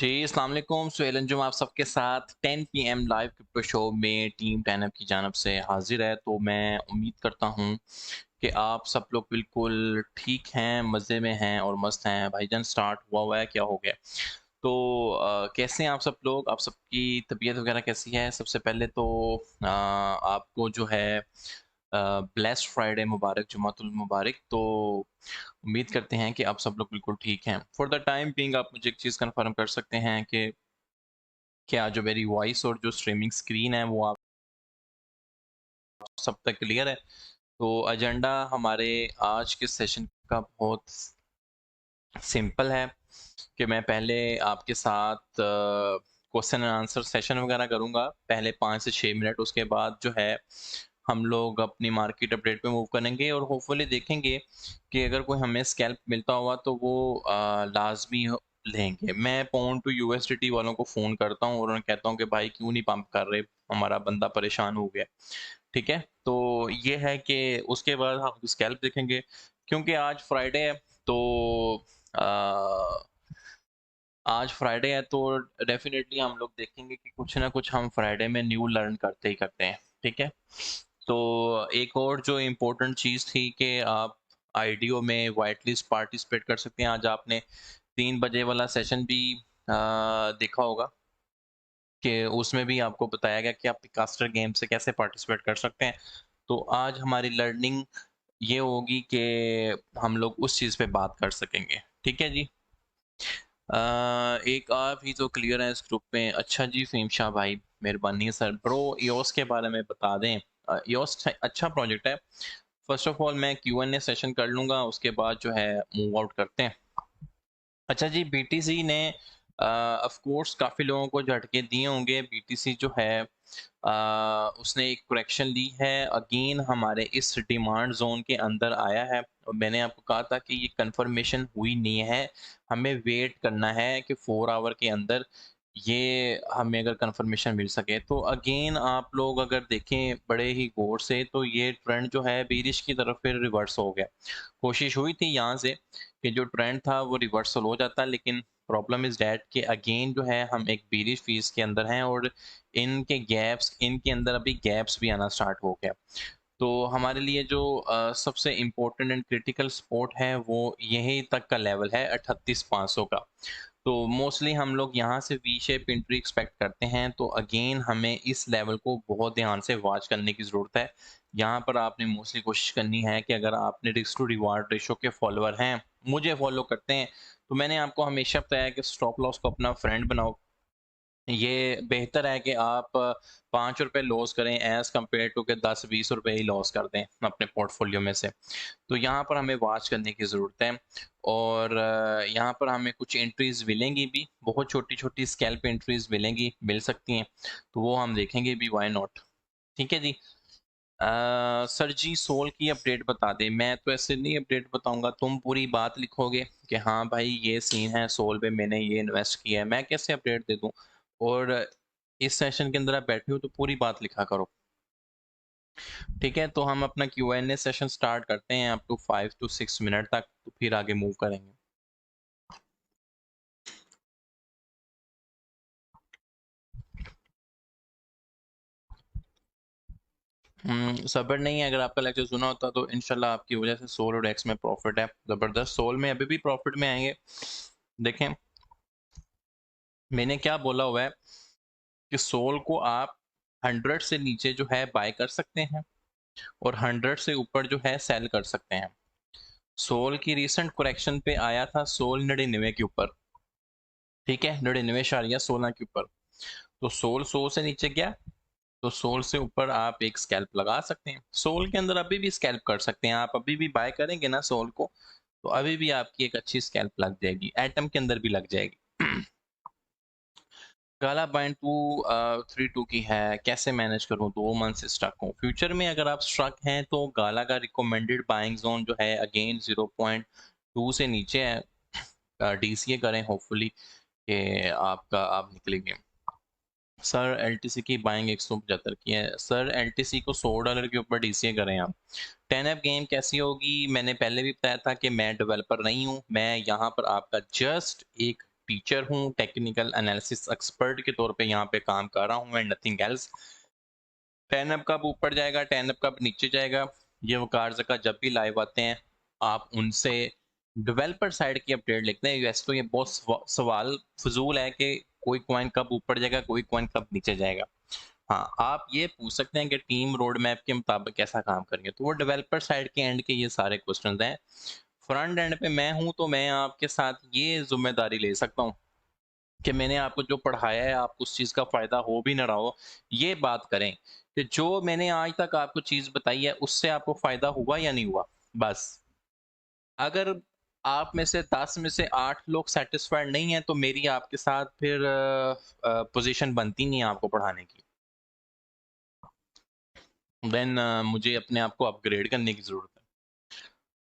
जी, अस्सलाम वालेकुम। सुहेल अंजुम आप सबके साथ 10 पीएम लाइव क्रिप्टो शो में टीम 10 की जानब से हाजिर है। तो मैं उम्मीद करता हूँ कि आप सब लोग बिल्कुल ठीक हैं, मज़े में हैं और मस्त हैं। भाईजान स्टार्ट हुआ है, क्या हो गया? तो कैसे हैं आप सब लोग? आप सबकी तबीयत वगैरह कैसी है? सबसे पहले तो आपको जो है ब्लेस्ड फ्राइडे मुबारक, जुमातुल मुबारक। तो उम्मीद करते हैं कि आप सब लोग बिल्कुल ठीक हैं। फॉर द टाइम बीइंग आप मुझे एक चीज़ कन्फर्म कर सकते हैं कि क्या जो मेरी वॉइस और जो स्ट्रीमिंग स्क्रीन है वो आप सब तक क्लियर है? तो एजेंडा हमारे आज के सेशन का बहुत सिंपल है कि मैं पहले आपके साथ क्वेश्चन एंड आंसर सेशन वगैरह करूँगा, पहले 5 से 6 मिनट। उसके बाद जो है हम लोग अपनी मार्केट अपडेट पे मूव करेंगे और होपफुली देखेंगे कि अगर कोई हमें स्कैल्प मिलता हुआ तो वो लाज़मी लेंगे। मैं पाउंड टू यूएसडीटी वालों को फ़ोन करता हूँ और उन्हें कहता हूँ कि भाई क्यों नहीं पंप कर रहे, हमारा बंदा परेशान हो गया। ठीक है? तो ये है कि उसके बाद हम स्कैल्प देखेंगे, क्योंकि आज फ्राइडे है। तो अ, आज फ्राइडे है तो डेफ़िनेटली हम लोग देखेंगे कि कुछ ना कुछ हम फ्राइडे में न्यू लर्न करते ही करते हैं, ठीक है? तो एक और जो इम्पोर्टेंट चीज़ थी कि आप आईडीओ में व्हाइट लिस्ट पार्टिसिपेट कर सकते हैं। आज आपने 3 बजे वाला सेशन भी देखा होगा कि उसमें भी आपको बताया गया कि आप पिकास्टर गेम से कैसे पार्टिसिपेट कर सकते हैं। तो आज हमारी लर्निंग ये होगी कि हम लोग उस चीज़ पे बात कर सकेंगे, ठीक है जी? एक आप ही तो क्लियर है इस ग्रुप में। अच्छा जी, फ़हीम शाह भाई, मेहरबानी सर। ब्रो EOS के बारे में बता दें। EOS अच्छा प्रोजेक्ट है। फर्स्ट ऑफ ऑल मैं Q&A सेशन कर लूँगा, उसके बाद जो है मूव आउट करते हैं। अच्छा जी, बीटीसी ने ऑफ कोर्स काफ़ी लोगों को झटके दिए होंगे। बीटीसी जो है उसने एक करेक्शन ली है, अगेन हमारे इस डिमांड जोन के अंदर आया है और मैंने आपको कहा था कि ये कंफर्मेशन हुई नहीं है, हमें वेट करना है कि 4 आवर के अंदर ये हमें अगर कंफर्मेशन मिल सके। तो अगेन आप लोग अगर देखें बड़े ही गौर से तो ये ट्रेंड जो है बेरिश की तरफ फिर रिवर्स हो गया। कोशिश हुई थी यहाँ से कि जो ट्रेंड था वो रिवर्सल हो जाता, लेकिन प्रॉब्लम इज़ दैट कि अगेन जो है हम एक बेरिश फेज़ के अंदर हैं और इनके अंदर अभी गैप्स भी आना स्टार्ट हो गया। तो हमारे लिए जो सबसे इम्पोर्टेंट एंड क्रिटिकल सपोर्ट है वो यहीं तक का लेवल है 38,500 का। तो मोस्टली हम लोग यहाँ से वी शेप एंट्री एक्सपेक्ट करते हैं। तो अगेन हमें इस लेवल को बहुत ध्यान से वॉच करने की ज़रूरत है। यहाँ पर आपने मोस्टली कोशिश करनी है कि अगर आपने रिस्क टू रिवार्ड रेशो के फॉलोअर हैं, मुझे फॉलो करते हैं, तो मैंने आपको हमेशा बताया कि स्टॉप लॉस को अपना फ्रेंड बनाओ। ये बेहतर है कि आप ₹5 लॉस करें एज़ कम्पेयर टू के 10-20 रुपए ही लॉस कर दें अपने पोर्टफोलियो में से। तो यहाँ पर हमें वॉच करने की ज़रूरत है और यहाँ पर हमें कुछ एंट्रीज़ मिलेंगी भी, बहुत छोटी-छोटी स्कैल्प एंट्रीज़ मिल सकती हैं, तो वो हम देखेंगे भी, व्हाई नॉट? ठीक है जी। सर जी, सोल की अपडेट बता दें। मैं तो ऐसे नहीं अपडेट बताऊँगा, तुम पूरी बात लिखोगे कि हाँ भाई ये सीन है, सोल पे मैंने ये इन्वेस्ट किया है, मैं कैसे अपडेट दे दूँ? और इस सेशन के अंदर आप बैठे हो तो पूरी बात लिखा करो। ठीक है? तो हम अपना Q&A सेशन स्टार्ट करते हैं अप टू 5 टू 6 मिनट तक, तो फिर आगे मूव करेंगे। सब्र नहीं है, अगर आपका लेक्चर सुना होता तो इंशाल्लाह आपकी वजह से सोल और एक्स में प्रॉफिट है, ज़बरदस्त। सोल में अभी भी प्रॉफिट में आएँगे। देखें, मैंने क्या बोला हुआ है कि सोल को आप 100 से नीचे जो है बाय कर सकते हैं और 100 से ऊपर जो है सेल कर सकते हैं। सोल की रीसेंट करेक्शन पे आया था सोल 99 के ऊपर, ठीक है, 99.16 के ऊपर। तो सोल 100 से नीचे गया, तो सोल से ऊपर आप एक स्कैल्प लगा सकते हैं। सोल के अंदर अभी भी स्कैल्प कर सकते हैं, आप अभी भी बाय करेंगे ना सोल को, तो अभी भी आपकी एक अच्छी स्कैल्प लग जाएगी, एटम के अंदर भी लग जाएगी। काला बाइंड 232 की है, कैसे मैनेज करूं? 2 मंथ से स्टक हूं। फ्यूचर में अगर आप स्ट्रक हैं तो गाला का रिकमेंडेड बाइंग जोन जो है अगेन 0.2 से नीचे है। डीसीए करें, होपफुली कि आप निकलेंगे। सर एलटीसी की बाइंग 175 की है। सर एलटीसी को $100 के ऊपर डीसीए करें आप। 10F गेम कैसी होगी? मैंने पहले भी बताया था कि मैं डेवलपर नहीं हूँ, मैं यहाँ पर आपका जस्ट एक टीचर हूँ, टेक्निकल एनालिसिस एक्सपर्ट के तौर पे यहाँ पे काम कर रहा हूँ एंड नथिंग एल्स। 10 अब कब ऊपर जाएगा, 10 अब कब नीचे जाएगा, ये वो कार्ड्स का जब भी लाइव आते हैं आप उनसे डेवलपर साइड की अपडेट लिखते हैं। वैसे तो ये बहुत सवाल फजूल है कि कोई कॉइन कब ऊपर जाएगा, कोई कॉइन कब नीचे जाएगा। हाँ, आप ये पूछ सकते हैं कि टीम रोड मैप के मुताबिक कैसा काम करेंगे, तो वो डेवलपर साइड के एंड के ये सारे क्वेश्चंस हैं। फ्रंट एंड पे मैं हूं तो मैं आपके साथ ये जिम्मेदारी ले सकता हूँ कि मैंने आपको जो पढ़ाया है आपको उस चीज का फायदा हो भी ना रहा हो, ये बात करें कि जो मैंने आज तक आपको चीज बताई है उससे आपको फायदा हुआ या नहीं हुआ। बस अगर आप में से 10 में से 8 लोग सेटिस्फाइड नहीं है तो मेरी आपके साथ फिर पोजीशन बनती नहीं है आपको पढ़ाने की। देन मुझे अपने आप को अपग्रेड करने की जरूरत है।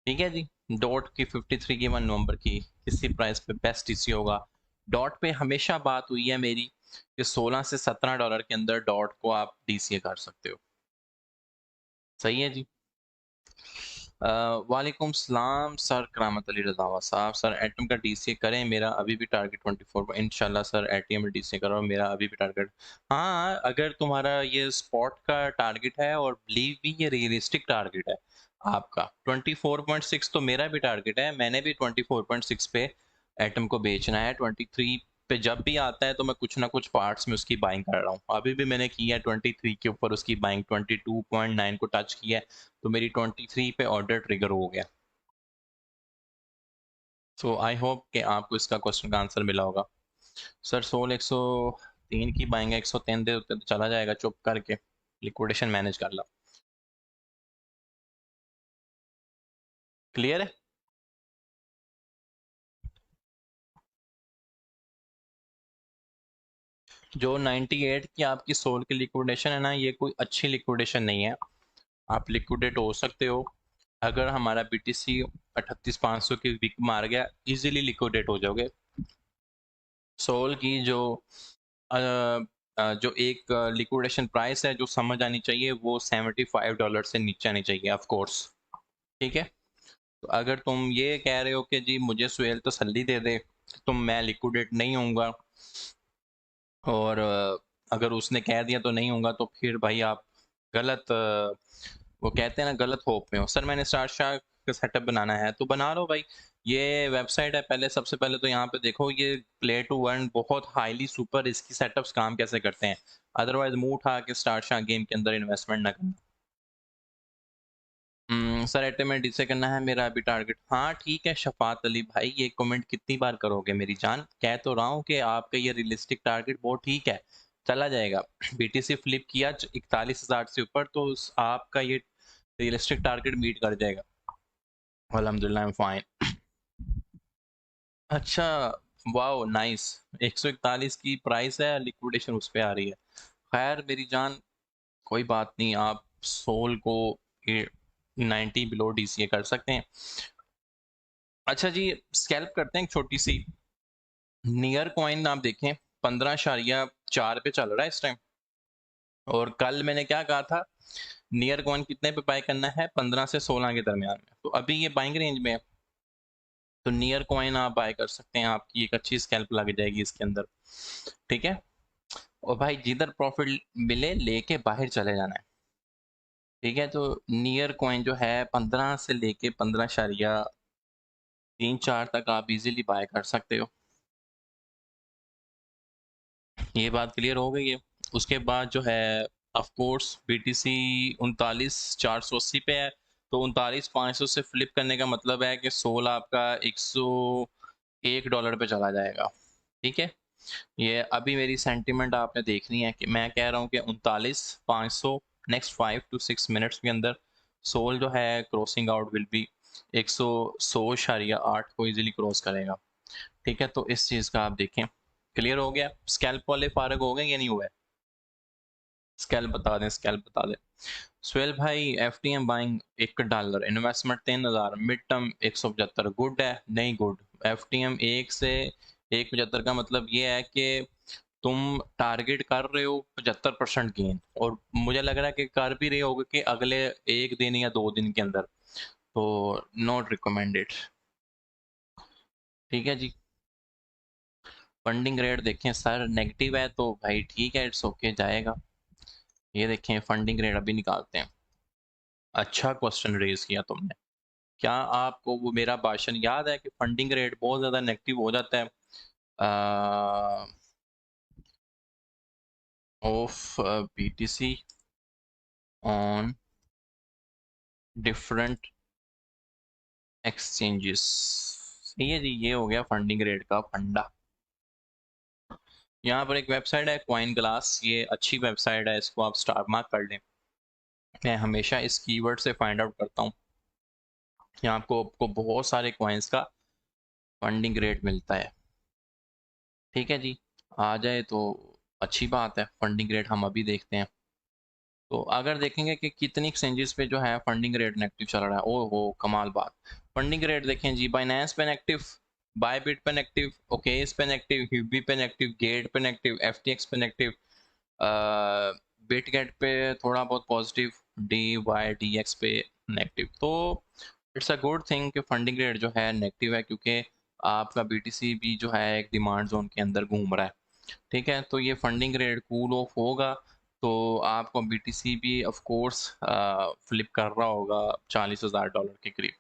ठीक है जी। डॉट की 53 की 1 नवंबर की किसी प्राइस पे बेस्ट टीसी होगा। डॉट पे हमेशा बात हुई है मेरी कि 16 से 17 डॉलर के अंदर डॉट को आप डीसीए कर सकते हो। सही है जी। वालेकुम सलाम सर, करामत अली रज़ावा साहब। सर एटम का डीसीए करें, मेरा अभी भी टारगेट 24 इंशाल्लाह सर एटीएम में डीसीए करो, मेरा अभी भी टारगेट। हाँ, अगर तुम्हारा ये स्पॉट का टारगेट है और बिलीव भी ये रियलिस्टिक टारगेट है आपका 24.6, तो मेरा भी टारगेट है, मैंने भी 24.6 पे एटम को बेचना है। 23 पे जब भी आता है तो मैं कुछ ना कुछ पार्ट्स में उसकी बाइंग कर रहा हूँ। अभी भी मैंने किया है 23 के ऊपर उसकी बाइंग, 22.9 को टच किया है तो मेरी 23 पे ऑर्डर ट्रिगर हो गया। सो आई होप कि आपको इसका क्वेश्चन का आंसर मिला होगा। सर सोल 103 की बाइंग 103 दे तो चला जाएगा, चुप करके लिक्विडेशन मैनेज कर ला। क्लियर है। जो 98 की आपकी सोल की लिक्विडेशन है ना, ये कोई अच्छी लिक्विडेशन नहीं है। आप लिक्विडेट हो सकते हो, अगर हमारा बीटीसी 38,500 की विक मार गया इजीली लिक्विडेट हो जाओगे। सोल की जो एक लिक्विडेशन प्राइस है जो समझ आनी चाहिए वो $75 से नीचे आनी चाहिए ऑफ कोर्स। ठीक है। तो अगर तुम ये कह रहे हो कि जी मुझे सुहेल तसल्ली दे दे तो मैं लिक्विडेट नहीं होऊंगा, और अगर उसने कह दिया तो नहीं होऊंगा, तो फिर भाई आप गलत वो कहते हैं ना गलत होप में हो। सर मैंने स्टार शार्क का सेटअप बनाना है, तो बना लो भाई। ये वेबसाइट है, पहले सबसे पहले तो यहाँ पे देखो ये प्ले टू अर्न बहुत हाईली सुपर इसकी सेटअप्स काम कैसे करते हैं, अदरवाइज मुंह उठा के स्टार शार्क गेम के अंदर इन्वेस्टमेंट ना करना। सर एटेमेंट इसे करना है, मेरा अभी टारगेट। हाँ ठीक है शफात अली भाई, ये कमेंट कितनी बार करोगे मेरी जान, कह तो रहा हूँ कि आपका ये रियलिस्टिक टारगेट बहुत ठीक है, चला जाएगा। बीटीसी फ्लिप किया 41,000 से ऊपर तो आपका ये रियलिस्टिक टारगेट मीट कर जाएगा। अल्हम्दुलिल्लाह आई एम फाइन। अच्छा, वाओ नाइस। 141 की प्राइस है, लिक्विडेशन उस पे आ रही है। खैर मेरी जान, कोई बात नहीं, आप सोल को 90 बिलो डीसीए कर सकते हैं। अच्छा जी, स्कैल्प करते हैं एक छोटी सी। नियर कॉइन आप देखें 15.4 पे चल रहा है इस टाइम, और कल मैंने क्या कहा था, नियर कॉइन कितने पे बाय करना है, 15 से 16 के दरमियान में, तो अभी ये बाइंग रेंज में है, तो नियर कॉइन आप बाय कर सकते हैं, आपकी एक अच्छी स्कैल्प लग जाएगी इसके अंदर। ठीक है। और भाई जिधर प्रॉफिट मिले लेके बाहर चले जाना है। ठीक है, तो नियर कॉइन जो है 15 से लेके 15.34 तक आप इजीली बाय कर सकते हो। ये बात क्लियर हो गई है। उसके बाद जो है ऑफ कोर्स बीटीसी 39,480 पे है, तो 39,500 से फ्लिप करने का मतलब है कि सोल आपका $101 पे चला जाएगा। ठीक है। ये अभी मेरी सेंटिमेंट आपने देखनी है कि मैं कह रहा हूँ कि 39,500 नेक्स्ट 5 to 6 मिनट्स के अंदर सोल जो है क्रॉसिंग आउट विल बी 100.8 को इजीली क्रॉस करेगा। ठीक है, तो इस चीज़ का आप देखें। क्लियर हो गया। स्कैल्प वाले फारग हो गए या नहीं हुए। स्कैल्प बता दें, स्कैल्प बता दें। सुहेल भाई FTM buying $1, investment 3,000, mid term 175, good है नहीं गुड। एफटीएम 1 से 1.75 का मतलब ये है कि तुम टारगेट कर रहे हो 75% गेन, और मुझे लग रहा है कि कर भी रहे होगे कि अगले 1 दिन या 2 दिन के अंदर, तो नॉट रिकमेंडेड। ठीक है जी। फंडिंग रेट देखें सर, नेगेटिव है तो भाई ठीक है, इट्स ओके, जाएगा। ये देखें फंडिंग रेट अभी निकालते हैं। अच्छा क्वेश्चन रेज किया तुमने। क्या आपको वो मेरा भाषण याद है कि फंडिंग रेट बहुत ज़्यादा नेगेटिव हो जाता है of BTC on different exchanges? सही है जी, ये हो गया फंडिंग रेट का फंडा। यहाँ पर एक वेबसाइट है कॉइन ग्लास, ये अच्छी वेबसाइट है, इसको आप स्टार मार्क कर लें। मैं हमेशा इस कीवर्ड से फाइंड आउट करता हूँ। यहाँ आपको बहुत सारे कॉइन्स का फंडिंग रेट मिलता है। ठीक है जी, आ जाए तो अच्छी बात है। फंडिंग रेट हम अभी देखते हैं। तो अगर देखेंगे कि कितनी एक्सचेंजेस पे जो है फंडिंग रेट नेगेटिव चल रहा है, ओ हो कमाल बात। फंडिंग रेट देखें जी, बाइनेंस पे नेगेटिव, बायबिट पे नेगेटिव, ओकेस पे नेगेटिव, ह्यूबी पे नेगेटिव, गेट पे नेगेटिव, एफटीएक्स पे नेगेटिव, बिटगेट पे थोड़ा बहुत positive, D Y D X पे नेगेटिव। तो इट्स अ गुड थिंग कि फंडिंग रेट जो है नेगेटिव है, क्योंकि आपका बीटीसी भी जो है एक डिमांड जोन के अंदर घूम रहा है। ठीक है, तो ये फंडिंग रेट कूल ऑफ होगा तो आपको बीटीसी भी ऑफ कोर्स फ्लिप कर रहा होगा $40,000 के करीब।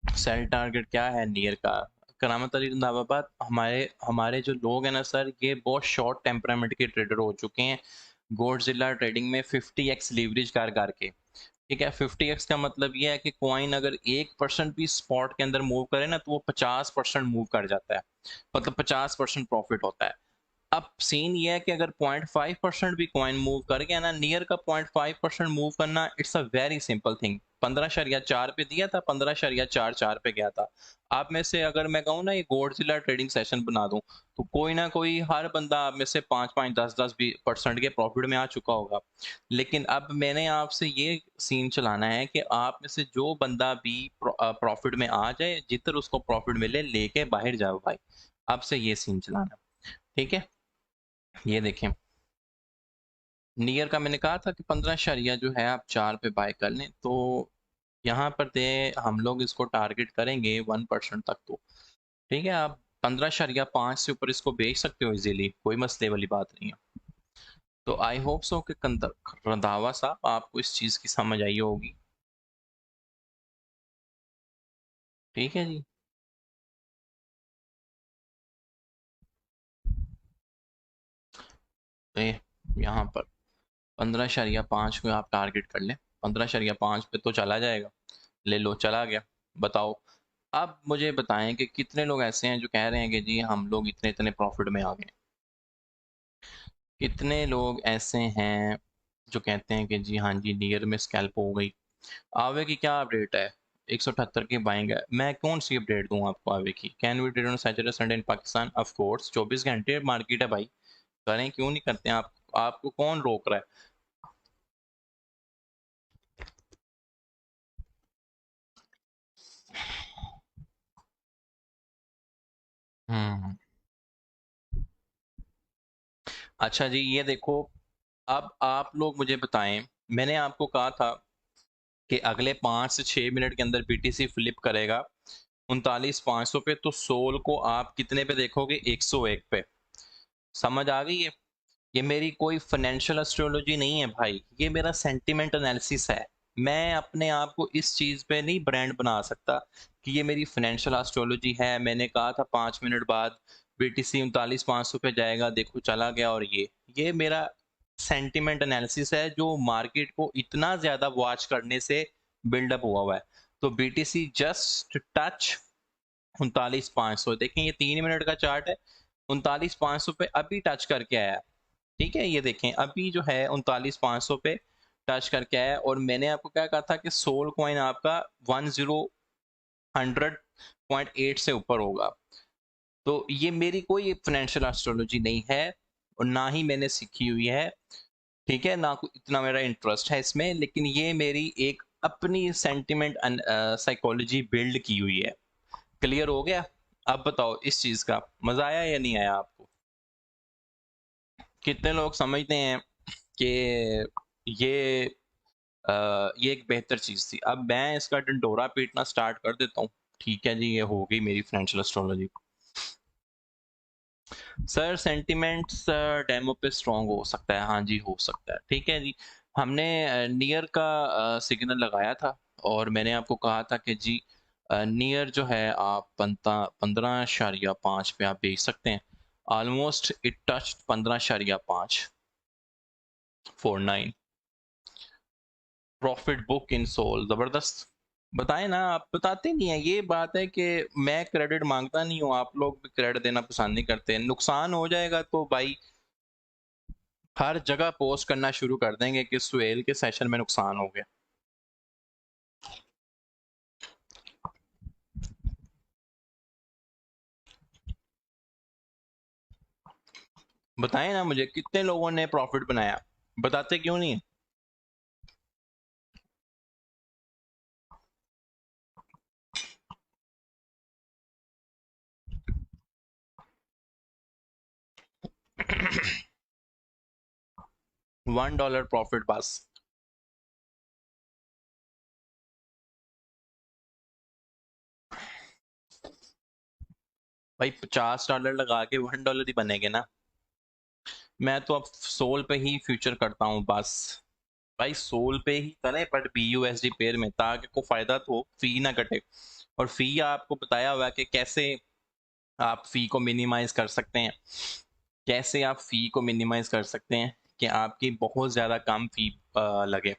सेल टारगेट क्या है नियर का? करामत अली रंधावाबाद, हमारे हमारे जो लोग हैं ना सर, ये बहुत शॉर्ट टेम्परामेंट के ट्रेडर हो चुके हैं। गोडजिला ट्रेडिंग में 50x लीवरेज कर करके। ठीक है, 50x का मतलब ये है कि कॉइन अगर 1% भी स्पॉट के अंदर मूव करे ना, तो वो 50% मूव कर जाता है, मतलब 50% प्रॉफिट होता है। अब सीन ये है कि अगर 0.5% भी कॉइन मूव कर गया ना, नियर का 0.5% मूव करना, it's a very simple thing. 15.4 पे दिया था, 15.44 पे गया था। आप में से अगर मैं कहूँ ना ये गोडजिला ट्रेडिंग सेशन बना दूं, तो कोई ना कोई हर बंदा आप में से 5-5, 10-10% के प्रॉफिट में आ चुका होगा। लेकिन अब मैंने आपसे ये सीन चलाना है कि आप में से जो बंदा भी प्रॉफिट में आ जाए, जिधर उसको प्रॉफिट मिले लेके बाहर जाओ भाई। आपसे ये सीन चलाना, ठीक है? ये देखें, नियर का मैंने कहा था कि 15 जो है आप 4 पे बाय कर लें, तो यहाँ पर दे हम लोग इसको टारगेट करेंगे 1% तक। तो ठीक है, आप 15.5 से ऊपर इसको बेच सकते हो इजीली, कोई मसले वाली बात नहीं है। तो आई होप सो कि रंधावा साहब आपको इस चीज़ की समझ आई होगी। ठीक है जी, तो यहाँ पर 15.5 को आप टारगेट कर लें। 15.5 पे तो चला जाएगा, ले लो चला गया। बताओ, अब मुझे बताएं कि कितने लोग ऐसे हैं जो कह रहे हैं कि जी हम लोग इतने इतने प्रॉफिट में आ गए। कितने लोग ऐसे हैं जो कहते हैं कि जी हाँ जी नियर में स्कैल्प हो गई। आवे की क्या अपडेट है? 178 की बाइंग है। मैं कौन सी अपडेट दूं आपको आवे की? Can we trade on Saturday Sunday in Pakistan? Of course 24 घंटे मार्केट है भाई, करें क्यों नहीं करते हैं आप? आपको कौन रोक रहा है? हम्म, अच्छा जी, ये देखो, अब आप लोग मुझे बताएं। मैंने आपको कहा था कि अगले 5 से 6 मिनट के अंदर बीटीसी फ्लिप करेगा 39,500 पे, तो सोल को आप कितने पे देखोगे? 101 पे। समझ आ गई है? ये मेरी कोई फाइनेंशियल एस्ट्रोलॉजी नहीं है भाई, ये मेरा सेंटिमेंट एनालिसिस है। मैं अपने आप को इस चीज पे नहीं ब्रांड बना सकता कि ये मेरी फाइनेंशियल एस्ट्रोलॉजी है। मैंने कहा था 5 मिनट बाद बीटीसी 39,500 पे जाएगा, देखो चला गया। और ये मेरा सेंटिमेंट एनालिसिस है, जो मार्केट को इतना ज्यादा वॉच करने से बिल्डअप हुआ है। तो बीटीसी जस्ट टच 39,500, देखें ये 3 मिनट का चार्ट है। 39,500 पे अभी टच करके आया। ठीक है, ये देखें अभी जो है 39,500 पे टच करके आया। और मैंने आपको क्या कहा था कि सोल कॉइन आपका 10,100.8 से ऊपर होगा। तो ये मेरी कोई फाइनेंशियल एस्ट्रोलॉजी नहीं है, और ना ही मैंने सीखी हुई है। ठीक है ना, इतना मेरा इंटरेस्ट है इसमें, लेकिन ये मेरी एक अपनी सेंटिमेंट साइकोलॉजी बिल्ड की हुई है। क्लियर हो गया? अब बताओ, इस चीज का मजा आया या नहीं आया आपको? कितने लोग समझते हैं कि ये ये एक बेहतर चीज थी? अब मैं इसका ढिंढोरा पीटना स्टार्ट कर देता हूँ। ठीक है जी, ये हो गई मेरी financial astrology. Sir sentiments demo पे स्ट्रॉन्ग हो सकता है, हाँ जी हो सकता है, ठीक है जी। हमने नियर का सिग्नल लगाया था और मैंने आपको कहा था कि जी नियर जो है आप 15.5 पे आप बेच सकते हैं। Almost it touch 15.5 49 profit book in Sol, जबरदस्त। बताएं ना, आप बताते नहीं है। ये बात है कि मैं क्रेडिट मांगता नहीं हूँ, आप लोग भी क्रेडिट देना पसंद नहीं करते। नुकसान हो जाएगा तो भाई हर जगह पोस्ट करना शुरू कर देंगे कि सुहेल के सेशन में नुकसान हो गया। बताएं ना मुझे कितने लोगों ने प्रॉफिट बनाया, बताते क्यों नहीं? $1 प्रॉफिट बस। भाई $50 लगा के $1 ही बनेंगे ना। मैं तो अब सोल पे ही फ्यूचर करता हूँ बस। भाई सोल पे ही करें बट BUSD पेयर में, ताकि को फायदा तो फी ना कटे। और फी आपको बताया हुआ है कि कैसे आप फी को मिनिमाइज कर सकते हैं, कैसे आप फी को मिनिमाइज कर सकते हैं कि आपकी बहुत ज़्यादा कम फी लगे।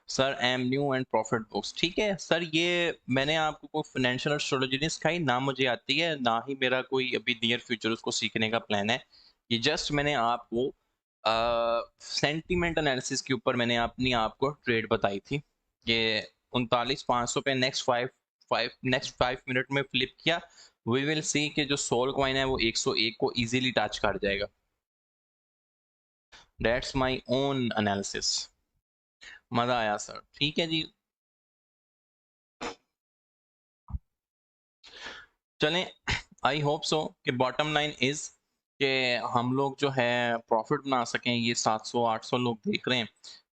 Sir am new and profit books, ठीक है सर। ये मैंने आपको कोई फाइनेंशियल एस्ट्रोलॉजी नहीं सिखाई ना, मुझे आती है ना ही मेरा कोई अभी नियर फ्यूचर उसको सीखने का प्लान है। ये जस्ट मैंने आपको सेंटीमेंट एनालिसिस के ऊपर मैंने अपनी आपको ट्रेड बताई थी कि 39,500 पे नेक्स्ट 5 मिनट में फ्लिप किया। वी विल सी कि जो सोल कॉइन है वो 101 को इजीली टच कर जाएगा। That's my own analysis. मजा आया सर, ठीक है जी। चलें, आई होप सो कि बॉटम लाइन इज कि हम लोग जो है प्रॉफिट बना सकें। ये 700-800 लोग देख रहे हैं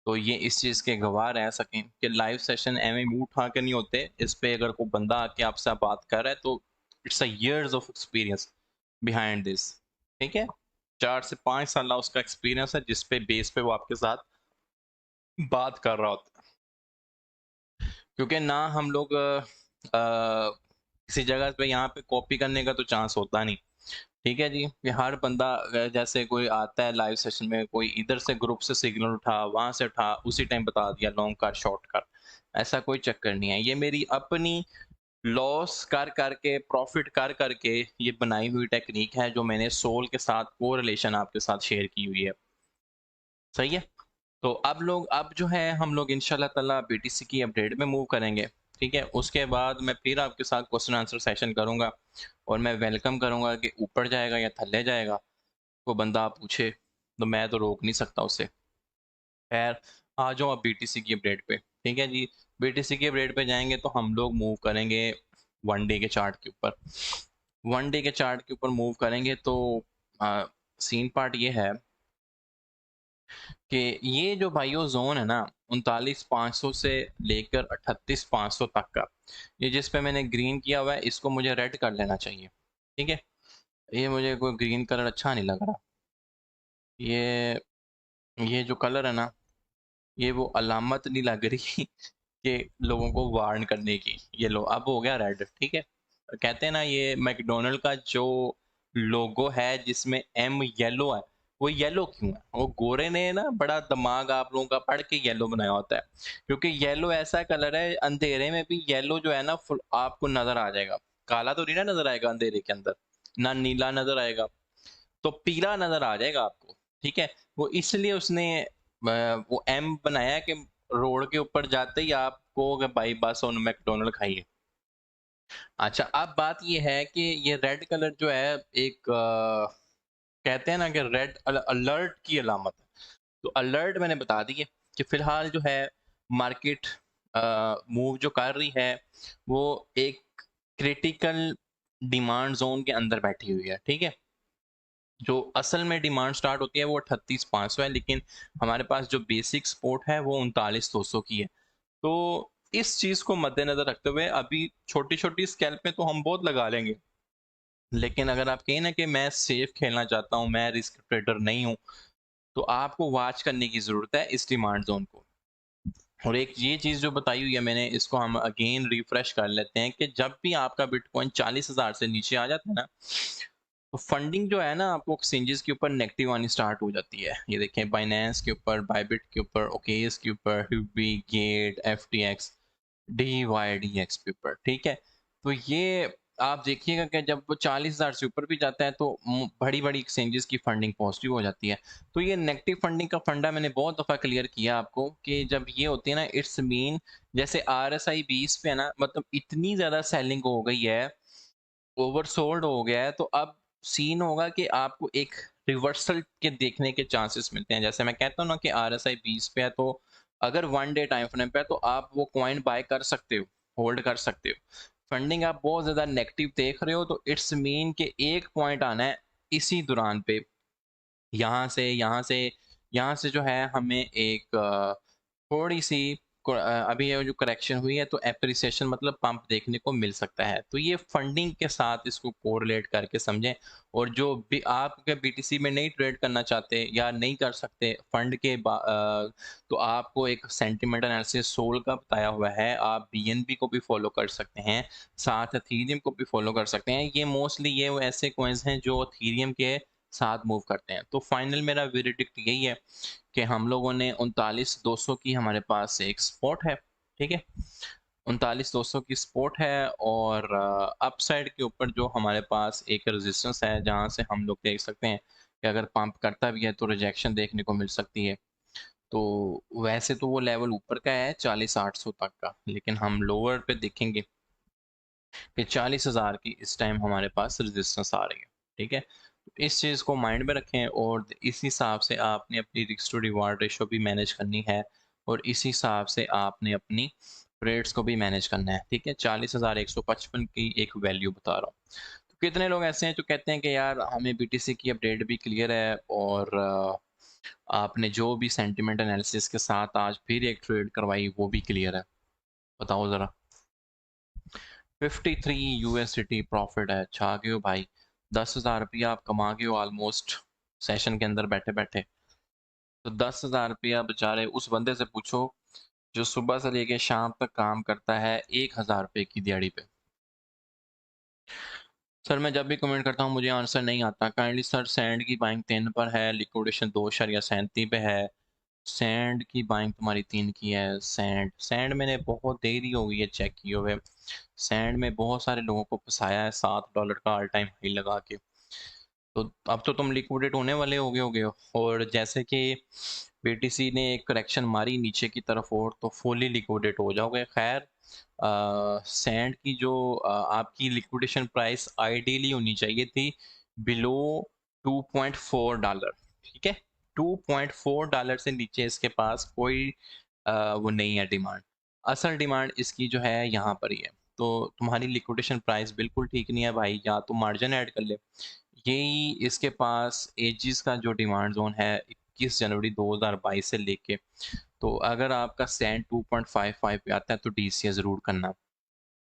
तो ये इस चीज़ के गवाह रह सकें कि लाइव सेशन एवं मुंह उठा के नहीं होते। इस पे अगर कोई बंदा आके आपसे बात कर रहा है तो it's a years of experience behind this, ठीक है। 4 से 5 साल उसका एक्सपीरियंस है जिस पे बेस पे वो आपके साथ बात कर रहा होता है। क्योंकि ना हम लोग किसी जगह पे यहाँ पे कॉपी करने का तो चांस होता नहीं, ठीक है जी। कि हर बंदा जैसे कोई आता है लाइव सेशन में, कोई इधर से ग्रुप से सिग्नल उठा, वहां से उठा, उसी टाइम बता दिया लॉन्ग कर शॉर्ट कर, ऐसा कोई चक्कर नहीं है। ये मेरी अपनी लॉस कर करके प्रॉफिट कर करके ये बनाई हुई टेक्निक है जो मैंने सोल के साथ को रिलेशन आपके साथ शेयर की हुई है, सही है। तो अब जो है हम लोग इंशाल्लाह ताला BTC की अपडेट में मूव करेंगे, ठीक है। उसके बाद मैं फिर आपके साथ क्वेश्चन आंसर सेशन करूंगा और मैं वेलकम करूंगा कि ऊपर जाएगा या थल्ले जाएगा। कोई बंदा पूछे तो मैं तो रोक नहीं सकता उसे। खैर, आ जाओ अब BTC की अपडेट पे, ठीक है जी। BTC की अपडेट पे जाएंगे तो हम लोग मूव करेंगे 1 डे के चार्ट के ऊपर। 1 डे के चार्ट के ऊपर मूव करेंगे तो सीन पार्ट ये है कि ये जो भाइयों जोन है ना 39,500 से लेकर 38,500 तक का, ये जिस पे मैंने ग्रीन किया हुआ है इसको मुझे रेड कर लेना चाहिए, ठीक है। ये मुझे कोई ग्रीन कलर अच्छा नहीं लग रहा। ये जो कलर है ना, ये वो अलामत नहीं लग रही कि लोगों को वार्न करने की। ये लो अब हो गया रेड, ठीक है। कहते हैं ना ये मैकडोनल्ड का जो लोगो है जिसमें M येलो है, वो येलो क्यों है? वो गोरे ने ना बड़ा दिमाग आप लोगों का पढ़ के येलो बनाया होता है। क्योंकि येलो ऐसा कलर है अंधेरे में भी येलो जो है ना फुल आपको नजर आ जाएगा। काला तो नहीं ना नजर आएगा अंधेरे के अंदर, ना नीला नजर आएगा, तो पीला नजर आ जाएगा आपको, ठीक है। वो इसलिए उसने वो M बनाया है कि रोड के ऊपर जाते ही आपको कि भाई बस ऑन मैकडोनल्ड खाइए। अच्छा, अब बात ये है कि ये रेड कलर जो है एक कहते हैं ना कि रेड अलर्ट की अलामत है। तो अलर्ट मैंने बता दी है कि फिलहाल जो है मार्केट मूव जो कर रही है वो एक क्रिटिकल डिमांड जोन के अंदर बैठी हुई है, ठीक है। जो असल में डिमांड स्टार्ट होती है वो 38,500 है, लेकिन हमारे पास जो बेसिक सपोर्ट है वो 39,200 की है। तो इस चीज को मद्देनजर रखते हुए अभी छोटी छोटी स्कैल्प में तो हम बहुत लगा लेंगे, लेकिन अगर आप कहें ना कि मैं सेफ खेलना चाहता हूँ, मैं रिस्क ट्रेडर नहीं हूँ, तो आपको वॉच करने की ज़रूरत है इस डिमांड ज़ोन को। और एक ये चीज़ जो बताई हुई है मैंने, इसको हम अगेन रिफ्रेश कर लेते हैं कि जब भी आपका बिटकॉइन 40,000 से नीचे आ जाता है ना, तो फंडिंग जो है ना आपको एक्सचेंजेस के ऊपर नेगेटिव आनी स्टार्ट हो जाती है। ये देखें, बाइनेंस के ऊपर, बाइबिट के ऊपर, ओकेस के ऊपर, हुबी, गेट, एफटीएक्स, DYDX के ऊपर, ठीक है। तो ये आप देखिएगा कि जब वो 40,000 से ऊपर भी जाता है तो बड़ी बड़ी एक्सचेंजेस की फंडिंग पॉजिटिव हो जाती है। तो ये नेगेटिव फंडिंग का फंडा मैंने बहुत दफ़ा क्लियर किया आपको कि जब ये होती है ना, इट्स मीन जैसे RSI 20 पे है ना, मतलब इतनी ज़्यादा सेलिंग हो गई है, ओवरसोल्ड हो गया है, तो अब सीन होगा कि आपको एक रिवर्सल के देखने के चांसेस मिलते हैं। जैसे मैं कहता हूँ ना कि RSI 20 पे है, तो अगर वन डे टाइम फ्रेम पे है तो आप वो कॉइन बाय कर सकते हो, होल्ड कर सकते हो। फंडिंग आप बहुत ज़्यादा नेगेटिव देख रहे हो तो इट्स मीन कि एक पॉइंट आना है इसी दौरान पे, यहाँ से जो है हमें एक थोड़ी सी अभी ये जो करेक्शन हुई है तो एप्रिसिएशन मतलब पंप देखने को मिल सकता है। तो ये फंडिंग के साथ इसको कोरिलेट करके समझें। और जो भी आप BTC में नहीं ट्रेड करना चाहते या नहीं कर सकते फंड के तो आपको एक सेंटिमेंट एनालिसिस सोल का बताया हुआ है, आप BNB को भी फॉलो कर सकते हैं, साथ एथीरियम को भी फॉलो कर सकते हैं। ये मोस्टली ये वो ऐसे कॉइन्स हैं जो एथीरियम के साथ मूव करते हैं। तो फाइनल मेरा वेरिडिक्ट यही है कि हम लोगों ने 39,200 की हमारे पास एक स्पॉट है, ठीक है, 39,200 की स्पॉट है। और अपसाइड के ऊपर जो हमारे पास एक रेजिस्टेंस है जहां से हम लोग देख सकते हैं कि अगर पंप करता भी है तो रिजेक्शन देखने को मिल सकती है। तो वैसे तो वो लेवल ऊपर का है 40,800 तक का, लेकिन हम लोअर पे देखेंगे कि 40,000 की इस टाइम हमारे पास रेजिस्टेंस आ रही है, ठीक है। तो इस चीज़ को माइंड में रखें और इस हिसाब से आपने अपनी रिस्क टू रिवार्ड रेशो भी मैनेज करनी है और इस हिसाब से आपने अपनी रेट्स को भी मैनेज करना है, ठीक है। 40,155 की एक वैल्यू बता रहा हूँ। तो कितने लोग ऐसे हैं जो कहते हैं कि यार हमें BTC की अपडेट भी क्लियर है और आपने जो भी सेंटिमेंट एनालिसिस के साथ आज फिर एक ट्रेड करवाई वो भी क्लियर है, बताओ ज़रा। 53 USDT प्रॉफिट है, छा गए हो भाई। 10,000 रुपया आप कमा गए हो ऑलमोस्ट सेशन के अंदर बैठे बैठे। तो 10,000 रुपया बेचारे उस बंदे से पूछो जो सुबह से लेके शाम तक काम करता है 1,000 रुपये की दिहाड़ी पे। सर मैं जब भी कमेंट करता हूँ मुझे आंसर नहीं आता। काइंडली सर, सैंड की बाइंग 3 पर है, लिक्विडेशन 2.37 पे है। सैंड की बाइंग तुम्हारी 3 की है। सैंड सैंड मैंने बहुत देरी हो गई है चेक किए हुए। सैंड में बहुत सारे लोगों को फंसाया है $7 का ऑल टाइम हाई लगा के। तो अब तो तुम लिक्विडेट होने वाले होगे हो। और जैसे कि BTC ने एक करेक्शन मारी नीचे की तरफ और तो फुली लिक्विडेट हो जाओगे। खैर सैंड की जो आपकी लिक्विडेशन प्राइस आइडियली होनी चाहिए थी बिलो $2.4, ठीक है। $2.4 से नीचे इसके पास कोई वो नहीं है डिमांड। असल डिमांड इसकी जो है यहाँ पर ही है। तो तुम्हारी लिक्विडेशन प्राइस बिल्कुल ठीक नहीं है भाई, या तो मार्जिन ऐड कर ले। यही इसके पास एजिस का जो डिमांड जोन है 21 जनवरी 2022 से लेके, तो अगर आपका सैंड 2.55 पे आता है तो DCA ज़रूर करना,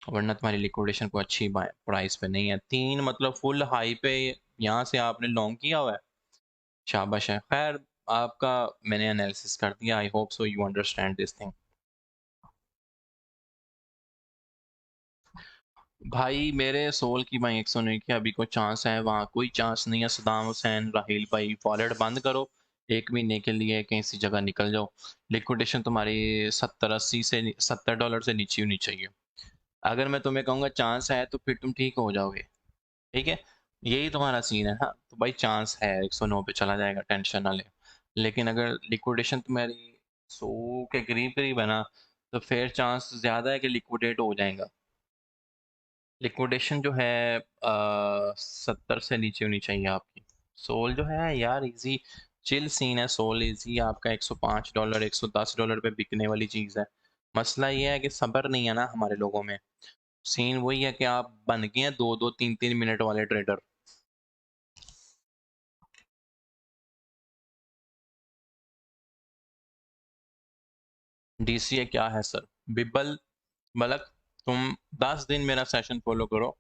वरना तुम्हारी लिक्विडेशन को अच्छी प्राइस पे नहीं है। 3 मतलब फुल हाई पे यहाँ से आपने लॉन्ग किया हुआ है, शाबाश है। खैर आपका मैंने एनालिसिस कर दिया, I hope so you understand this thing. भाई मेरे सोल की भाई 109 की अभी कोई चांस है? वहाँ कोई चांस नहीं है। सदाम हुसैन, राहील भाई, वॉलेट बंद करो, 1 महीने के लिए कहीं सी जगह निकल जाओ। लिक्विडेशन तुम्हारी 70 से नीचे होनी चाहिए। अगर मैं तुम्हें कहूँगा चांस है तो फिर तुम ठीक हो जाओगे, ठीक है। यही तुम्हारा सीन है। हाँ तो भाई चांस है, 109 पे चला जाएगा, टेंशन ना ले। लेकिन अगर लिक्विडेशन तुम्हारी 100 के करीब करीब है ना, तो फिर चांस ज़्यादा है कि लिक्विडेट हो जाएगा। लिक्विडेशन जो है 70 से नीचे होनी चाहिए आपकी। सोल जो है यार इजी चिल सीन है। सोल इजी आपका $105, $110 पे बिकने वाली चीज़ है। मसला ये है कि सब्र नहीं है ना हमारे लोगों में। सीन वही है कि आप बन गए हैं 2-2 3-3 मिनट वाले ट्रेडर। DCA क्या है सर? बिबल मलक, तुम 10 दिन मेरा सेशन फॉलो करो,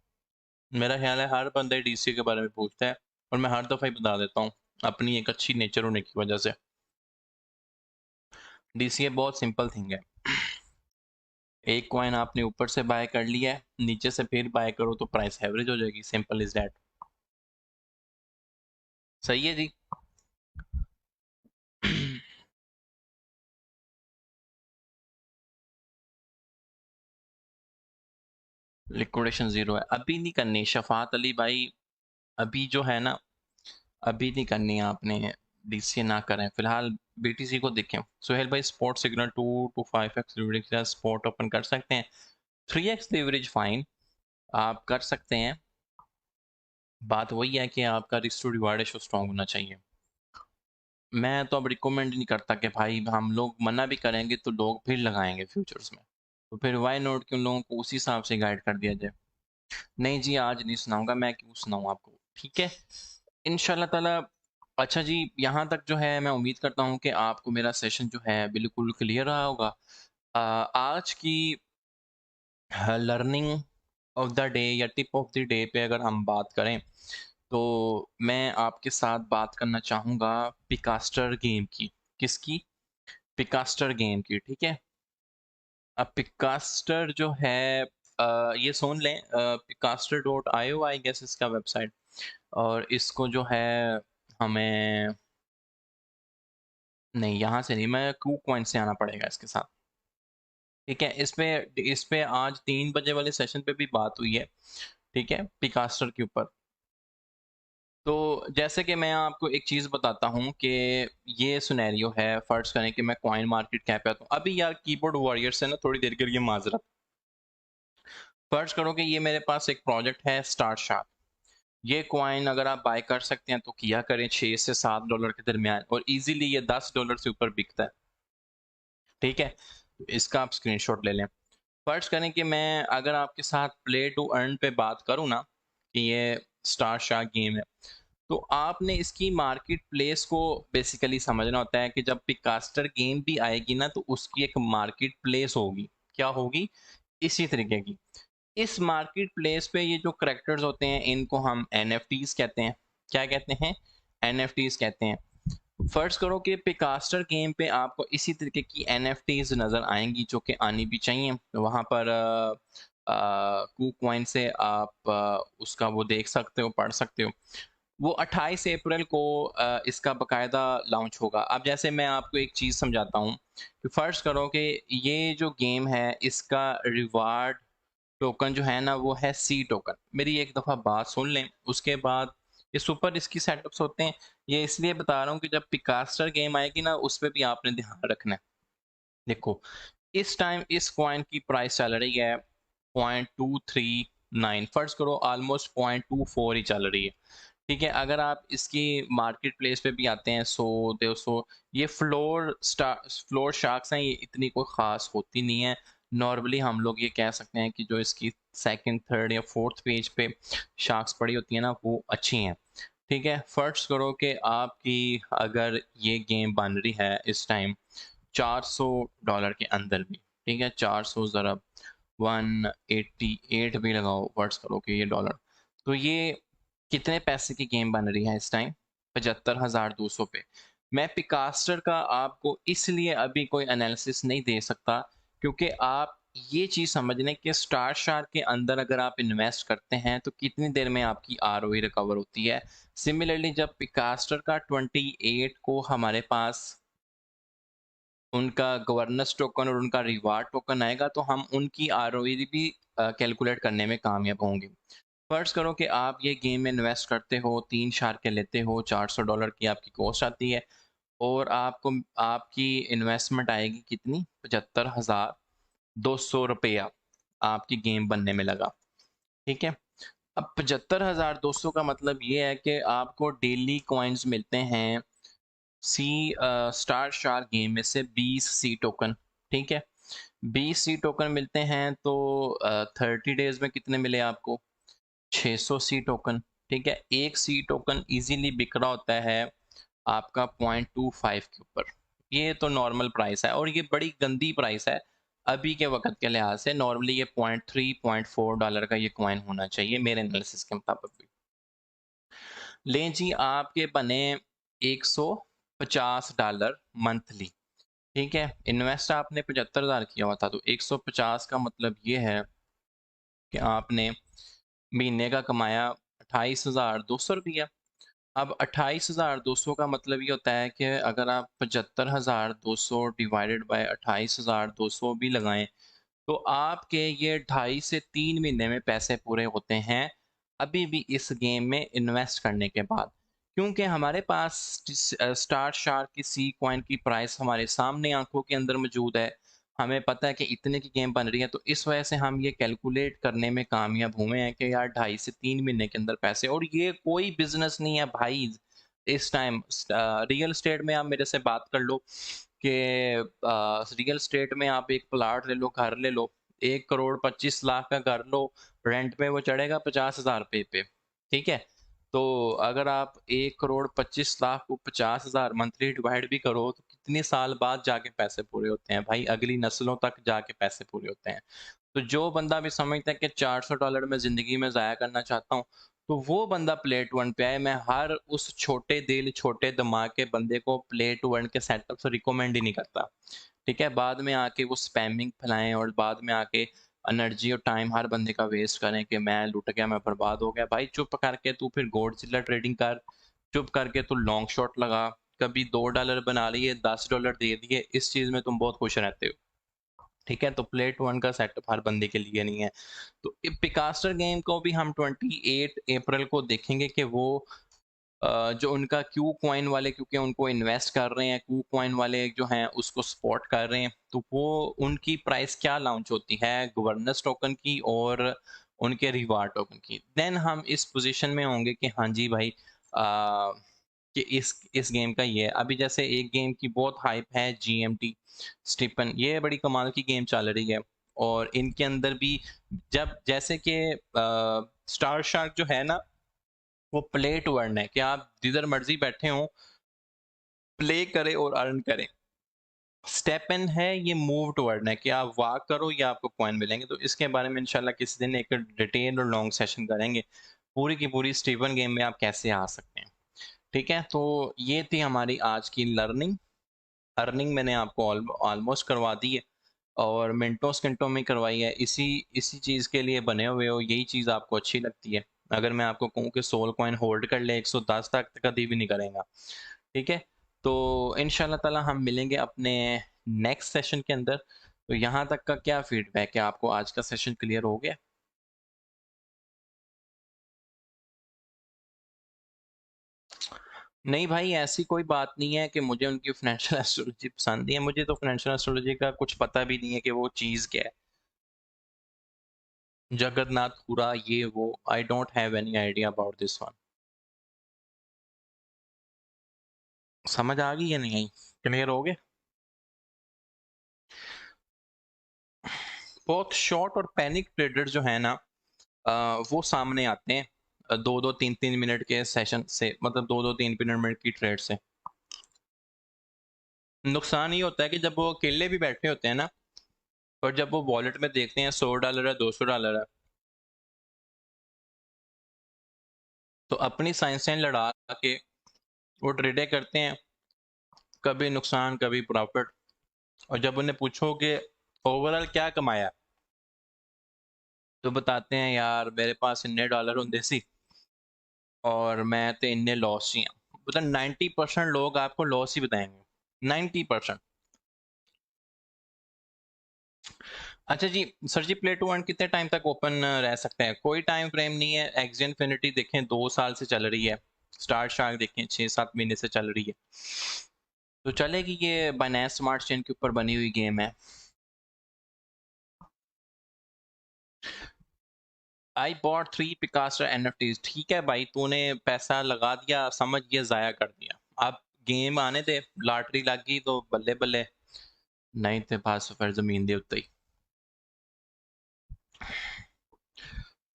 मेरा ख्याल है हर बंदे डीसीए के बारे में पूछता है और मैं हर दफ़ा ही बता देता हूँ, अपनी एक अच्छी नेचर होने की वजह से। डीसीए बहुत सिंपल थिंग है। एक कॉइन आपने ऊपर से बाय कर लिया है, नीचे से फिर बाय करो तो प्राइस एवरेज हो जाएगी, सिंपल इज दैट। सही है जी। लिक्विडेशन जीरो है, अभी नहीं करनी शफात अली भाई। अभी जो है ना, अभी नहीं करनी है आपने, डीसीए ना करें फिलहाल, बीटीसी को देखें। सोहेल भाई spot signal 2 to 5x leverage spot open कर सकते हैं, 3x लीवरेज फाइन आप कर सकते हैं। बात वही है कि आपका risk to reward ratio strong होना चाहिए। मैं तो अब रिकमेंड नहीं करता कि भाई हम लोग मना भी करेंगे तो लोग फिर लगाएंगे फ्यूचर्स में, तो फिर वाई नोट कि उन लोगों को उसी हिसाब से गाइड कर दिया जाए। नहीं जी आज नहीं सुनाऊंगा, मैं क्यों सुनाऊं आपको, ठीक है इंशाल्लाह ताला। अच्छा जी, यहाँ तक जो है मैं उम्मीद करता हूँ कि आपको मेरा सेशन जो है बिल्कुल क्लियर रहा होगा। आज की लर्निंग ऑफ द डे या टिप ऑफ द डे पे अगर हम बात करें, तो मैं आपके साथ बात करना चाहूँगा पिकास्टर गेम की। किसकी? पिकास्टर गेम की, ठीक है। अब पिकास्टर जो है ये सुन लें, picaster.io आई गेस इसका वेबसाइट, और इसको जो है हमें, नहीं यहाँ से नहीं, मैं कू कॉइन से आना पड़ेगा इसके साथ, ठीक है। इस पे आज 3 बजे वाले सेशन पे भी बात हुई है, ठीक है, पिकास्टर के ऊपर। तो जैसे कि मैं आपको एक चीज़ बताता हूँ कि ये सिनेरियो है, फर्ज करें कि मैं कॉइन मार्केट कैप पे आता हूँ अभी। यार कीबोर्ड वॉरियर से ना थोड़ी देर के लिए माजरत। फर्ज करो कि ये मेरे पास एक प्रोजेक्ट है स्टार शार्क, ये कॉइन अगर आप बाय कर सकते हैं तो किया करें, $6 से $7 के दरमियान, और इजीली ये $10 से ऊपर बिकता है, ठीक है। इसका आप स्क्रीनशॉट ले लें। फर्ज करें कि मैं अगर आपके साथ प्ले टू अर्न पे बात करूँ ना, कि ये स्टार शार्क गेम है, तो आपने इसकी मार्केट प्लेस को बेसिकली समझना होता है कि जब पिकास्टर गेम भी आएगी ना तो उसकी एक मार्केट प्लेस होगी। क्या होगी? इसी तरीके की। इस मार्केट प्लेस पे ये जो करेक्टर्स होते हैं इनको हम एनएफटीज कहते हैं। क्या कहते हैं? एनएफटीज कहते हैं। फर्ज करो कि पिकास्टर गेम पे आपको इसी तरीके की एनएफटीज नज़र आएंगी, जो कि आनी भी चाहिए। वहाँ पर कू कॉइन से आप उसका वो देख सकते हो, पढ़ सकते हो। वो 28 अप्रैल को इसका बकायदा लॉन्च होगा। अब जैसे मैं आपको एक चीज़ समझाता हूँ कि फ़र्ज़ करो कि ये जो गेम है इसका रिवार्ड टोकन जो है ना वो है सी टोकन। मेरी एक दफ़ा बात सुन लें, उसके बाद ये सुपर इसकी सेटअप्स होते हैं। ये इसलिए बता रहा हूँ कि जब पिकास्टर गेम आएगी ना उस पर भी आपने ध्यान रखना है। देखो इस टाइम इस कॉइन की प्राइस चल रही है 0.239, फर्ज करो ऑलमोस्ट 0.24 ही चल रही है, ठीक है। अगर आप इसकी मार्केट प्लेस पे भी आते हैं 100 200, ये फ्लोर शार्क्स हैं, ये इतनी कोई ख़ास होती नहीं है। नॉर्मली हम लोग ये कह सकते हैं कि जो इसकी सेकंड थर्ड या फोर्थ पेज पे शार्क्स पड़ी होती है ना वो अच्छी हैं, ठीक है। फर्स्ट करो कि आपकी अगर ये गेम बन रही है इस टाइम $400 के अंदर भी, ठीक है, 400 ज़रा 188 भी लगाओ, वर्ड्स करो कि ये डॉलर, तो ये कितने पैसे की गेम बन रही है इस टाइम? 75,200 पे। मैं पिकास्टर का आपको इसलिए अभी कोई एनालिसिस नहीं दे सकता, क्योंकि आप ये चीज़ समझ लें कि स्टार शार्क के अंदर अगर आप इन्वेस्ट करते हैं तो कितनी देर में आपकी आरओई रिकवर होती है। सिमिलरली जब पिकास्टर का 28 को हमारे पास उनका गवर्नेंस टोकन और उनका रिवार्ड टोकन आएगा तो हम उनकी आरओई भी कैलकुलेट करने में कामयाब होंगे। फर्ज करो कि आप ये गेम में इन्वेस्ट करते हो, 3 शार के लेते हो, $400 की आपकी कॉस्ट आती है, और आपको आपकी इन्वेस्टमेंट आएगी कितनी? 75,200 रुपया आपकी गेम बनने में लगा, ठीक है। अब 75,200 का मतलब ये है कि आपको डेली कॉइन्स मिलते हैं सी स्टार शार्क गेम में से 20 सी टोकन, ठीक है। 20 सी टोकन मिलते हैं तो 30 डेज में कितने मिले आपको? 600 सी टोकन, ठीक है। एक सी टोकन इजीली बिक रहा होता है आपका 0.25 के ऊपर। ये तो नॉर्मल प्राइस है और ये बड़ी गंदी प्राइस है। अभी के वक्त के लिहाज से नॉर्मली ये $0.3-0.4 का ये कॉइन होना चाहिए मेरे एनालिसिस के मुताबिक भी। लें जी, आपके बने $150 मंथली, ठीक है। इन्वेस्ट आपने 75,000 किया हुआ था, तो 150 का मतलब ये है कि आपने महीने का कमाया 28,200 रुपया। अब 28,200 का मतलब ये होता है कि अगर आप 75,200 डिवाइडेड बाय 28,200 भी लगाएं, तो आपके ये 2.5 से 3 महीने में पैसे पूरे होते हैं, अभी भी इस गेम में इन्वेस्ट करने के बाद। क्योंकि हमारे पास स्टार शार्क की सी कॉइन की प्राइस हमारे सामने आंखों के अंदर मौजूद है, हमें पता है कि इतने की गेम बन रही है, तो इस वजह से हम ये कैलकुलेट करने में कामयाब हुए हैं कि यार 2.5 से 3 महीने के अंदर पैसे। और ये कोई बिजनेस नहीं है भाई, इस टाइम रियल स्टेट में आप मेरे से बात कर लो कि रियल स्टेट में आप एक प्लाट ले लो, घर ले लो, 1,25,00,000 का घर लो, रेंट पे वो चढ़ेगा 50,000 रुपये पे, ठीक है। तो अगर आप 1,25,00,000 को 50,000 मंथली डिवाइड भी करो, तो कितने साल बाद जाके पैसे पूरे होते हैं भाई, अगली नस्लों तक जाके पैसे पूरे होते हैं। तो जो बंदा भी समझता है कि $400 में ज़िंदगी में ज़ाया करना चाहता हूँ, तो वो बंदा प्लेट वन पे आए। मैं हर उस छोटे दिल छोटे दिमाग के बंदे को प्लेट वन के सेटअप से रिकमेंड ही नहीं करता, ठीक है। बाद में आके वो स्पैमिंग फैलाएं और बाद में आके एनर्जी और टाइम हर बंदे का वेस्ट करें कि मैं लुट गया, मैं बर्बाद हो गया। भाई चुप करके तू फिर गोल्डजिला ट्रेडिंग कर, चुप करके तू लॉन्ग शॉट लगा। कभी $2 बना लिए, $10 दे दिए, इस चीज में तुम बहुत खुश रहते हो, ठीक है। तो प्लेट वन का सेटअप हर बंदे के लिए नहीं है। तो पिकास्टर गेम को भी हम 28 अप्रैल को देखेंगे कि वो जो उनका क्यू कॉइन वाले, क्योंकि उनको इन्वेस्ट कर रहे हैं, क्यू कॉइन वाले जो हैं उसको सपोर्ट कर रहे हैं, तो वो उनकी प्राइस क्या लॉन्च होती है गवर्नेंस टोकन की और उनके रिवार्ड टोकन की। देन हम इस पोजीशन में होंगे कि हाँ जी भाई, कि इस गेम का ये है। अभी जैसे एक गेम की बहुत हाइप है, GMT स्टीपन, ये बड़ी कमाल की गेम चल रही है। और इनके अंदर भी जब जैसे कि स्टार शार्क जो है ना, वो प्ले टू अर्न है कि आप जिधर मर्जी बैठे हो, प्ले करें और अर्न करें। स्टेप इन है, ये मूव टू अर्न है कि आप वॉक करो या आपको कॉइन मिलेंगे। तो इसके बारे में इंशाल्लाह किसी दिन एक डिटेल और लॉन्ग सेशन करेंगे, पूरी की पूरी स्टीवन गेम में आप कैसे आ सकते हैं, ठीक है। तो ये थी हमारी आज की लर्निंग। अर्निंग मैंने आपको ऑलमोस्ट करवा दी है और मिनटों सेकंडों में करवाई है। इसी इसी चीज़ के लिए बने हुए हो, यही चीज़ आपको अच्छी लगती है। अगर मैं आपको कहूँ कि सोल कॉइन होल्ड कर ले 110 तक, कभी भी नहीं करेगा, ठीक है। तो इंशाल्लाह ताला हम मिलेंगे अपने नेक्स्ट सेशन के अंदर। तो यहाँ तक का क्या फीडबैक है, आपको आज का सेशन क्लियर हो गया? नहीं भाई, ऐसी कोई बात नहीं है कि मुझे उनकी फाइनेंशियल एस्ट्रोलॉजी पसंद नहीं है। मुझे तो फाइनेंशियल एस्ट्रोलॉजी का कुछ पता भी नहीं है कि वो चीज़ क्या है, जगन्नाथ पूरा ये वो। I don't have any idea about this one. समझ आ गई या नहीं आई? क्लियर हो गए? बहुत शॉर्ट और पैनिक ट्रेडर जो है ना, वो सामने आते हैं 2-2 3-3 मिनट के सेशन से, मतलब 2-2 3 मिनट की ट्रेड से। नुकसान ये होता है कि जब वो अकेले भी बैठे होते हैं ना, और जब वो वॉलेट में देखते हैं $100 है, $200 है, तो अपनी साइंस लड़ा के वो ट्रेडें करते हैं, कभी नुकसान कभी प्रॉफिट। और जब उन्हें पूछो कि ओवरऑल क्या कमाया, तो बताते हैं यार मेरे पास इन्ने डॉलर होंगे सी और मैं तो इन्ने लॉस ही हैं। मतलब 90% लोग आपको लॉस ही बताएंगे, 90%। अच्छा जी सर जी, प्ले टू अर्न कितने टाइम तक ओपन रह सकते हैं? कोई टाइम फ्रेम नहीं है। एक्स इन्फिनिटी देखें 2 साल से चल रही है, स्टार शार्क देखें 6-7 महीने से चल रही है, तो चलेगी। ये बाइनेंस स्मार्ट चेन के ऊपर बनी हुई गेम है। I bought 3 पिकास्टर NFTs। ठीक है भाई, तूने पैसा लगा दिया, समझ ये जाया कर दिया। अब गेम आने दे, लॉटरी लग गई तो बल्ले बल्ले, नहीं थे पास फिर जमीन दे उत्ते ही।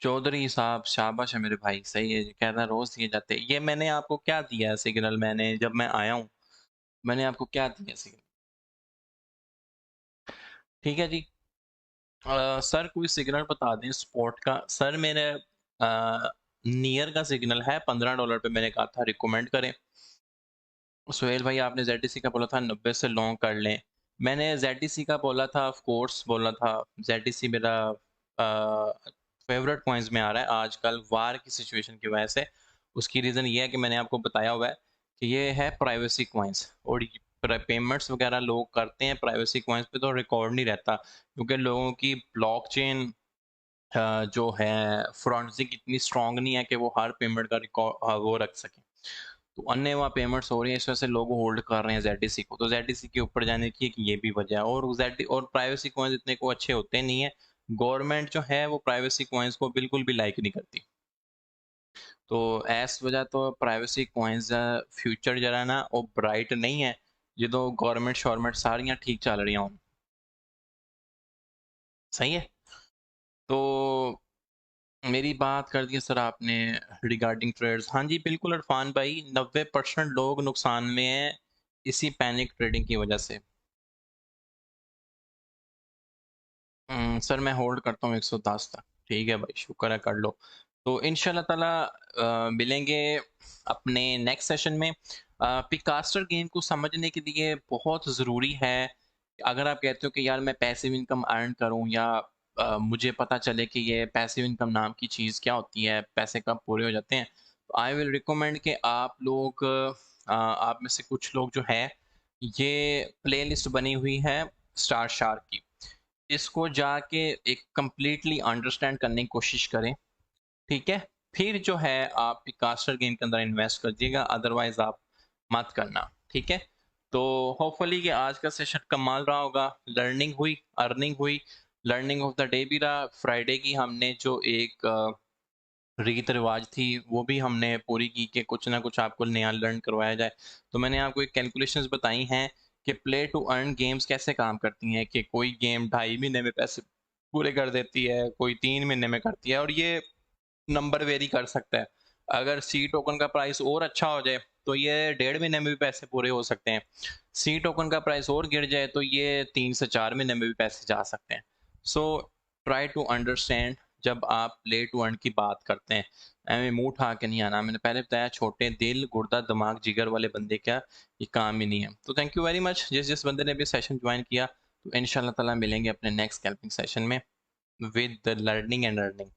चौधरी साहब शाबाश है मेरे भाई, सही है, कहना रोज दिए जाते हैं। ये मैंने आपको क्या दिया है सिग्नल? मैंने जब मैं आया हूँ, मैंने आपको क्या दिया सिग्नल? ठीक है जी। सर कोई सिग्नल बता दें स्पॉट का। सर मेरे नियर का सिग्नल है, $15 पे मैंने कहा था रिकमेंड करें। सुहेल भाई आपने जेडीसी का बोला था 90 से लॉन्ग कर लें। मैंने जेडीसी का बोला था, ऑफ कोर्स बोला था। जेडीसी मेरा फेवरेट कॉइन्स में आ रहा है आजकल वार की सिचुएशन की वजह से। उसकी रीज़न ये है कि मैंने आपको बताया हुआ है कि ये है प्राइवेसी कॉइन्स, और पेमेंट्स वगैरह लोग करते हैं प्राइवेसी कॉइन्स पे तो रिकॉर्ड नहीं रहता, क्योंकि लोगों की ब्लॉकचेन जो है फोरेंसिक इतनी स्ट्रांग नहीं है कि वो हर पेमेंट का रिकॉर्ड वो रख सके। तो अन्य वहाँ पेमेंट्स हो रही है, इस वजह से लोग होल्ड कर रहे हैं जेडीसी को। तो जेडीसी के ऊपर जाने की एक ये भी वजह है, और जेड और प्राइवेसी कॉइन्स इतने को अच्छे होते नहीं है। गवर्नमेंट जो है वो प्राइवेसी कॉइन्स को बिल्कुल भी लाइक नहीं करती। तो इस वजह तो प्राइवेसी कॉइन्स फ्यूचर जरा ना वो ब्राइट नहीं है, जो गवर्नमेंट शॉर्मेंट सारियां ठीक चल रही हूँ। सही है। तो मेरी बात कर दी सर आपने रिगार्डिंग ट्रेड्स। हाँ जी बिल्कुल इरफान भाई, 90% लोग नुकसान में हैं इसी पैनिक ट्रेडिंग की वजह से। सर मैं होल्ड करता हूँ 110 तक। ठीक है भाई, शुक्र है, कर लो। तो इंशाल्लाह ताला मिलेंगे अपने नेक्स्ट सेशन में। पिकास्टर गेम को समझने के लिए बहुत ज़रूरी है, अगर आप कहते हो कि यार मैं पैसिव इनकम अर्न करूं, या मुझे पता चले कि ये पैसिव इनकम नाम की चीज़ क्या होती है, पैसे कब पूरे हो जाते हैं, तो आई विल रिकमेंड कि आप लोग आप में से कुछ लोग जो है, ये प्लेलिस्ट बनी हुई है स्टार शार्क की, इसको जाके एक कंप्लीटली अंडरस्टैंड करने की कोशिश करें। ठीक है, फिर जो है आप पिकास्टर गेम के अंदर इन्वेस्ट कर दिएगा, अदरवाइज आप मत करना। ठीक है। तो होपफुली कि आज का सेशन कमाल रहा होगा, लर्निंग हुई, अर्निंग हुई। लर्निंग ऑफ द डे भी रहा, फ्राइडे की हमने जो एक रीत रिवाज थी वो भी हमने पूरी की कि कुछ ना कुछ आपको नया लर्न करवाया जाए। तो मैंने आपको एक कैलकुलेशंस बताई हैं कि प्ले टू अर्न गेम्स कैसे काम करती हैं, कि कोई गेम 2.5 महीने में पैसे पूरे कर देती है, कोई 3 महीने में करती है, और ये नंबर वेरी कर सकता है। अगर सी टोकन का प्राइस और अच्छा हो जाए तो ये 1.5 महीने में भी पैसे पूरे हो सकते हैं। सी टोकन का प्राइस और गिर जाए तो ये 3 से 4 महीने में भी पैसे जा सकते हैं। सो ट्राई टू अंडरस्टैंड जब आप प्ले टू अर्न की बात करते हैं। एਵੇਂ मुंह उठा के नहीं आना, मैंने पहले बताया छोटे दिल गुर्दा दिमाग जिगर वाले बंदे का ये काम ही नहीं है। तो थैंक यू वेरी मच जिस जिस बंदे ने भी सेशन ज्वाइन किया। तो इंशाल्लाह ताला मिलेंगे अपने नेक्स्ट कैल्पिंग सेशन में with the learning and earning.